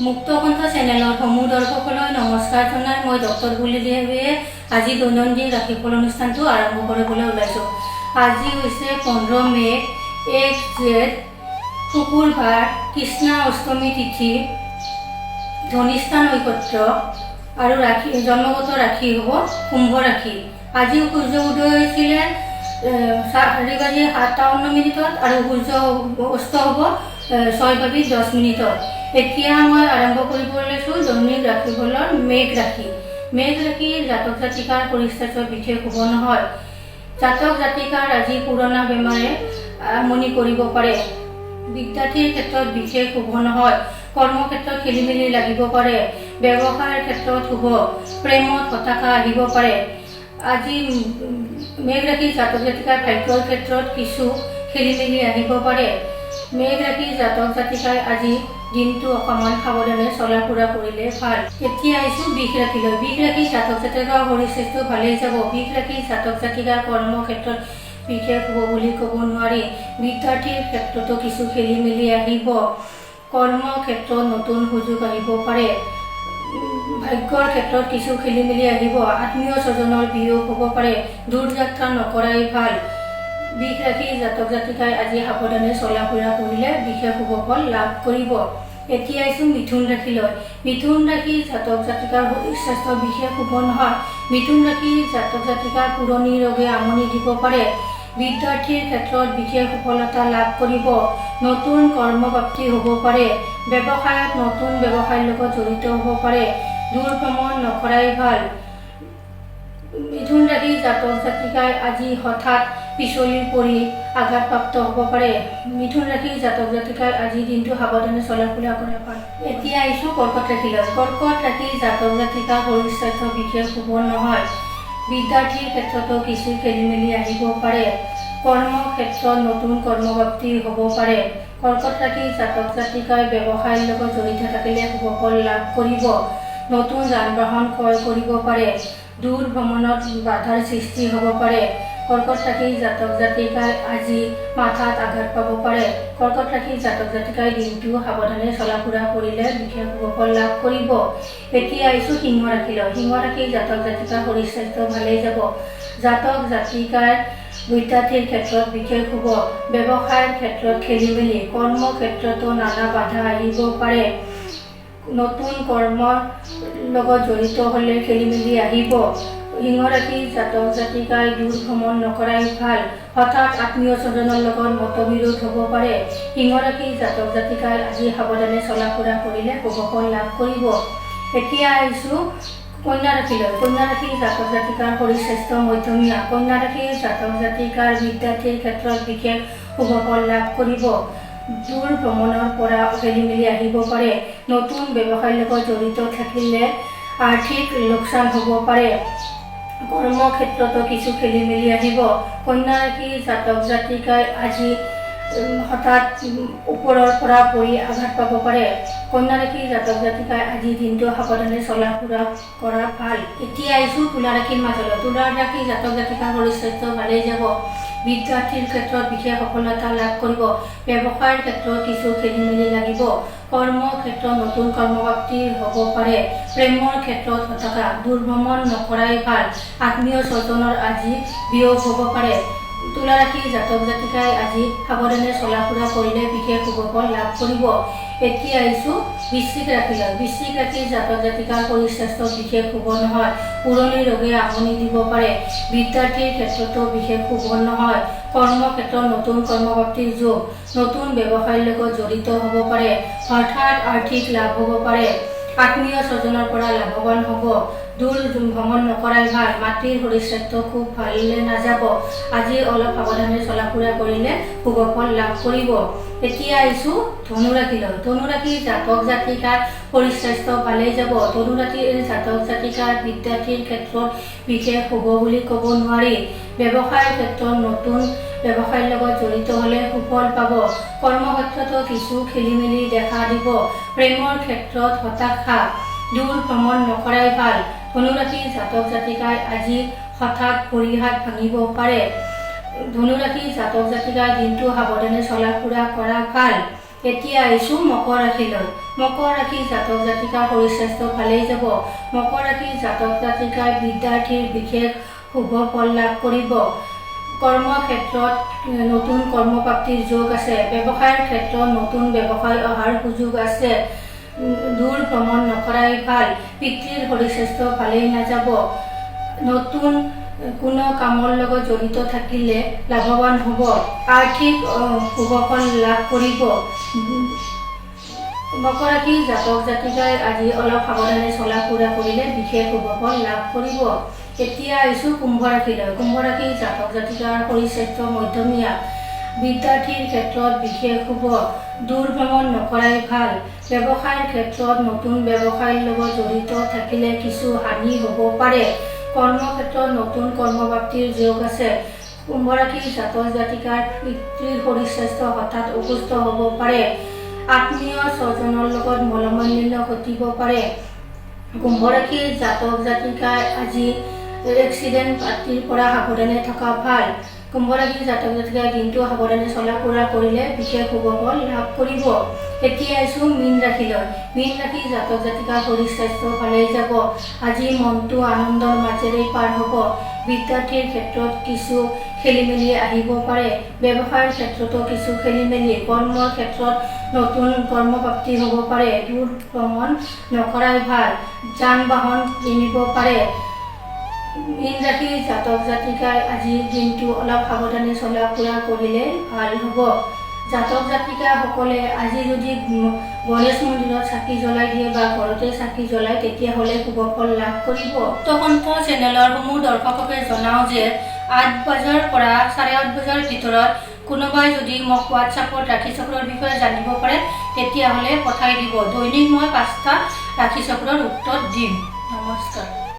মুক্তকণ্ঠ চেনেলৰ সমূহ দৰ্শকলৈ নমস্কাৰ জনাই মই ডক্টৰ বুলিদেৱে আজি দৈনন্দিন ৰাশিফল অনুষ্ঠানটো আৰম্ভ কৰিবলৈ ওলাইছোঁ। আজি হৈছে 15 মে 1 জেঠ শুকুৰবাৰ, কৃষ্ণা অষ্টমী তিথি, ধনিষ্ঠা নক্ষত্ৰ আৰু ৰাশি জন্মগত ৰাশি হ'ব কুম্ভ ৰাশি। আজি সূৰ্য উদয় হৈছিলে 4:57 আৰু সূৰ্য অস্ত হ'ব 6:10। এতিয়া মই আৰম্ভ কৰিব লৈছোঁ দৈনিক ৰাশিফলৰ মেঘ ৰাশি। মেঘ ৰাশিৰ জাতক জাতিকাৰ পৰিস্থিতি বিশেষ শুভ নহয়। জাতক জাতিকাৰ আজি পুৰণা বেমাৰে আমনি কৰিব পাৰে। বিদ্যাৰ্থীৰ ক্ষেত্ৰত বিশেষ শুভ নহয়। কৰ্মক্ষেত্ৰত খেলি মেলি লাগিব পাৰে। ব্যৱসায়ৰ ক্ষেত্ৰত শুভ। প্ৰেমত হতাশা আহিব পাৰে। আজি মেঘ ৰাশিৰ জাতক জাতিকাৰ ভাগ্যৰ ক্ষেত্ৰত কিছু খেলি মেলি আহিব পাৰে। মেঘ ৰাশিৰ জাতক জাতিকাই আজি দিনটো অকণমান সাৱধানে চলা ফুৰা কৰিলে ভাল। এতিয়া আহিছোঁ বৃষ ৰাশিলৈ। বৃষ ৰাশিৰ জাতক জাতিকাৰ শৰীৰ স্বাস্থ্য ভালেই যাব। বৃষ ৰাশিৰ জাতক জাতিকাৰ কৰ্মক্ষেত্ৰত বিশেষ হ'ব বুলি ক'ব নোৱাৰি। বিদ্যাৰ্থীৰ ক্ষেত্ৰতো কিছু খেলি মেলি আহিব। কৰ্মক্ষেত্ৰত নতুন সুযোগ আহিব পাৰে। ভাগ্যৰ ক্ষেত্ৰত কিছু খেলি মেলি আহিব। আত্মীয় স্বজনৰ বিয়োগ হ'ব পাৰে। দূৰ যাত্ৰা নকৰাই ভাল। বৃষ ৰাশিৰ জাতক জাতিকাই আজি সাৱধানে চলা ফুৰা কৰিলে বিশেষ শুভ ফল লাভ কৰিব। এতিয়া আহিছোঁ মিথুন ৰাশিলৈ। মিথুন ৰাশিৰ জাতক জাতিকাৰ স্বাস্থ্য বিশেষ শুভ নহয়। মিথুন ৰাশিৰ জাতক জাতিকাৰ পুৰণি ৰোগে আমনি দিব পাৰে। বিদ্যাৰ্থীৰ ক্ষেত্ৰত বিশেষ সফলতা লাভ কৰিব। নতুন কৰ্মপ্ৰাপ্তি হ'ব পাৰে। ব্যৱসায়ত নতুন ব্যৱসায়ৰ লগত জড়িত হ'ব পাৰে। দূৰ ভ্ৰমণ নকৰাই ভাল। মিথুন ৰাশিৰ জাতক জাতিকাই আজি হঠাৎ পিছলি পৰি আঘাতপ্ৰাপ্ত হ'ব পাৰে। মিথুন ৰাশিৰ জাতক জাতিকাই আজি দিনটো সাৱধানে চলা ফুৰা কৰে ভাল। এতিয়া আহিছোঁ কৰ্কট ৰাশিলৈ। কৰ্কট ৰাশিৰ জাতক জাতিকাৰ শৰীৰ স্বাস্থ্য বিশেষ শুভ নহয়। বিদ্যাৰ্থীৰ ক্ষেত্ৰতো কিছু খেলি মেলি আহিব পাৰে। কৰ্মক্ষেত্ৰত নতুন কৰ্মপ্ৰাপ্তি হ'ব পাৰে। কৰ্কট ৰাশিৰ জাতক জাতিকাই ব্যৱসায়ৰ লগত জড়িত থাকিলে শুভ ফল লাভ কৰিব। নতুন যান বাহন ক্ৰয় কৰিব পাৰে। দূৰ ভ্ৰমণত বাধাৰ সৃষ্টি হ'ব পাৰে। কৰ্কট ৰাশিৰ জাতক জাতিকাই আজি মাথাত আঘাত পাব পাৰে। কৰ্কট ৰাশিৰ জাতক জাতিকাই দিনটো সাৱধানে চলা ফুৰা কৰিলে বিশেষ শুভ ফল লাভ কৰিব। এতিয়া আহিছোঁ সিংহ ৰাশিলৈ। সিংহ ৰাশিৰ জাতক জাতিকাৰ শৰীৰ স্বাস্থ্য ভালেই যাব। জাতক জাতিকাৰ বিদ্যাৰ্থীৰ ক্ষেত্ৰত বিশেষ শুভ। ব্যৱসায়ৰ ক্ষেত্ৰত খেলি মেলি। কৰ্মক্ষেত্ৰতো নানা বাধা আহিব পাৰে। নতুন কৰ্মৰ লগত জড়িত হ'লে খেলি মেলি আহিব। সিংহ ৰাশিৰ জাতক জাতিকাই দূৰ ভ্ৰমণ নকৰাই ভাল। হঠাৎ আত্মীয় স্বজনৰ লগত মতবিৰোধ হ'ব পাৰে। সিংহ ৰাশিৰ জাতক জাতিকাই আজি সাৱধানে চলা ফুৰা কৰিলে শুভ ফল লাভ কৰিব। এতিয়া আহিছোঁ কন্যা ৰাশিলৈ। কন্যা ৰাশিৰ জাতক জাতিকাৰ শৰীৰ স্বাস্থ্য মধ্যমীয়া। কন্যা ৰাশিৰ জাতক জাতিকাৰ বিদ্যাৰ্থীৰ ক্ষেত্ৰত বিশেষ শুভ ফল লাভ কৰিব। দূৰ ভ্ৰমণৰ পৰা খেলি মেলি আহিব পাৰে। নতুন ব্যৱসায়ৰ লগত জড়িত থাকিলে আৰ্থিক লোকচান হ'ব পাৰে। কৰ্মক্ষেত্ৰতো কিছু খেলি মেলি আহিব। কন্যা ৰাশিৰ জাতক জাতিকাই আজি হঠাৎ ওপৰৰ পৰা পৰি আঘাত পাব পাৰে। কন্যা ৰাশিৰ জাতক জাতিকাই আজি দিনটো সাৱধানে চলা ফুৰা কৰা ভাল। এতিয়া আহিছোঁ তুলা ৰাশিৰ মাজলৈ। তুলা ৰাশিৰ জাতক জাতিকাৰ শৰীৰ স্বাস্থ্য ভালেই যাব। বিদ্যাৰ্থীৰ ক্ষেত্ৰত বিশেষ সফলতা লাভ কৰিব। ব্যৱসায়ৰ ক্ষেত্ৰত কিছু খেলি মেলি লাগিব। কৰ্মক্ষেত্ৰত নতুন কৰ্মপ্ৰাপ্তি হ'ব পাৰে। প্ৰেমৰ ক্ষেত্ৰত হতাশা। দূৰ ভ্ৰমণ নকৰাই ভাল। আত্মীয় স্বজনৰ আজি বিয়োগ হ'ব পাৰে। তুলা ৰাশিৰ জাতক জাতিকাই আজি সাৱধানে চলা ফুৰা কৰিলে বিশেষ শুভ ফল লাভ কৰিব। এতিয়া আহিছোঁ বৃশ্চিক ৰাশিলৈ। বৃশ্চিক ৰাশিৰ জাতক জাতিকাৰ শৰীৰ স্বাস্থ্য বিশেষ শুভ নহয়। পুৰণি ৰোগে আমনি দিব পাৰে। বিদ্যাৰ্থীৰ ক্ষেত্ৰতো বিশেষ শুভ নহয়। কৰ্মক্ষেত্ৰত নতুন কৰ্মপ্ৰাপ্তিৰ যোগ। নতুন ব্যৱসায়ৰ লগত জড়িত হ'ব পাৰে। হঠাৎ আৰ্থিক লাভ হ'ব পাৰে। আত্মীয় স্বজনৰ পৰা লাভৱান হ'ব। দূৰ ভ্ৰমণ নকৰাই ভাল। মাতৃৰ শৰীৰ স্বাস্থ্য খুব ভাললৈ নাযাব। আজি অলপ সাৱধানে চলা ফুৰা কৰিলে শুভ ফল লাভ কৰিব। এতিয়া আহিছোঁ ধনু ৰাশিলৈ। ধনু ৰাশিৰ জাতক জাতিকাৰ শৰীৰ স্বাস্থ্য ভালেই যাব। ধনু ৰাশিৰ জাতক জাতিকাৰ বিদ্যাৰ্থীৰ ক্ষেত্ৰত বিশেষ শুভ বুলি ক'ব নোৱাৰি। ব্যৱসায়ৰ ক্ষেত্ৰত নতুন ব্যৱসায়ৰ লগত জড়িত হ'লে সুফল পাব। কৰ্মক্ষেত্ৰতো কিছু খেলি মেলি দেখা দিব। প্ৰেমৰ ক্ষেত্ৰত হতাশা। দূৰ ভ্ৰমণ নকৰাই ভাল। ধনু ৰাশিৰ জাতক জাতিকাই আজি হঠাৎ ভৰি হাত ভাঙিব পাৰে। ধনু ৰাশিৰ জাতক জাতিকাই দিনটো সাৱধানে চলা ফুৰা কৰা ভাল। এতিয়া আহিছোঁ মকৰ ৰাশিলৈ। মকৰ ৰাশি জাতক জাতিকাৰ শৰীৰ স্বাস্থ্য ভালেই যাব। মকৰ ৰাশি জাতক জাতিকাৰ বিদ্যাৰ্থীৰ বিশেষ শুভ ফল লাভ কৰিব। কৰ্মক্ষেত্ৰত নতুন কৰ্মপ্ৰাপ্তিৰ যোগ আছে। ব্যৱসায়ৰ ক্ষেত্ৰত নতুন ব্যৱসায় অহাৰ সুযোগ আছে। দূৰ ভ্ৰমণ নকৰাই ভাল। পিতৃৰ শৰীৰ স্বাস্থ্য ভালেই নাযাব। নতুন কোনো কামৰ লগত জড়িত থাকিলে লাভৱান হ'ব। আৰ্থিক শুভফল লাভ কৰিব। মকৰ ৰাশি জাতক জাতিকাই আজি অলপ সাৱধানে চলা ফুৰা কৰিলে বিশেষ শুভফল লাভ কৰিব। এতিয়া আহিছোঁ কুম্ভ ৰাশিলৈ। কুম্ভ ৰাশি জাতক জাতিকাৰ শৰীৰ স্বাস্থ্য মধ্যমীয়া। বিদ্যাৰ্থীৰ ক্ষেত্ৰত বিশেষ শুভ। দূৰ ভ্ৰমণ নকৰাই ভাল। ব্যৱসায়ৰ ক্ষেত্ৰত নতুন ব্যৱসায়ৰ লগত জড়িত থাকিলে কিছু হানি হ'ব পাৰে। কৰ্মক্ষেত্ৰত নতুন কৰ্মপ্ৰাপ্তিৰ যোগ আছে। কুম্ভ ৰাশিৰ জাতক জাতিকাৰ পিতৃৰ শৰীৰ স্বাস্থ্য হঠাৎ অসুস্থ হ'ব পাৰে। আত্মীয় স্বজনৰ লগত মনোমালিন্য ঘটিব পাৰে। কুম্ভ ৰাশিৰ জাতক জাতিকাই আজি এক্সিডেণ্ট পাৰ্টিৰ পৰা সাৱধানে থকা ভাল। কুম্ভ ৰাশিৰ জাতক জাতিকাই দিনটো সাৱধানে চলা ফুৰা কৰিলে বিশেষ শুভফল লাভ কৰিব। এতিয়া আহিছোঁ মীন ৰাশিলৈ। মীন ৰাশিৰ জাতক জাতিকাৰ শৰীৰ স্বাস্থ্য ভালেই যাব। আজি মনটো আনন্দৰ মাজেৰে পাৰ হ'ব। বিদ্যাৰ্থীৰ ক্ষেত্ৰত কিছু খেলিমেলি আহিব পাৰে। ব্যৱসায়ৰ ক্ষেত্ৰতো কিছু খেলিমেলি। কৰ্মৰ ক্ষেত্ৰত নতুন কৰ্মপ্ৰাপ্তি হ'ব পাৰে। দূৰ ভ্ৰমণ নকৰাই ভাল। যান বাহন কিনিব পাৰে। মীন ৰাশিৰ জাতক জাতিকাই আজিৰ দিনটো অলপ সাৱধানে চলা ফুৰা কৰিলে ভাল হ'ব। জাতক জাতিকাসকলে আজি যদি গণেশ মন্দিৰত চাকি জ্বলাই দিয়ে বা ঘৰতে চাকি জ্বলায় তেতিয়াহ'লে শুভফল লাভ কৰিব। তকন্ত চেনেলৰ সমূহ দৰ্শককে জনাওঁ যে 8 বজাৰ পৰা 8:30 বজাৰ ভিতৰত কোনোবাই যদি মোক হোৱাটছআপত ৰাশি চক্ৰৰ বিষয়ে জানিব পাৰে তেতিয়াহ'লে পঠাই দিব। দৈনিক মই 5টা ৰাশি চক্ৰৰ উত্তৰ দিম। নমস্কাৰ।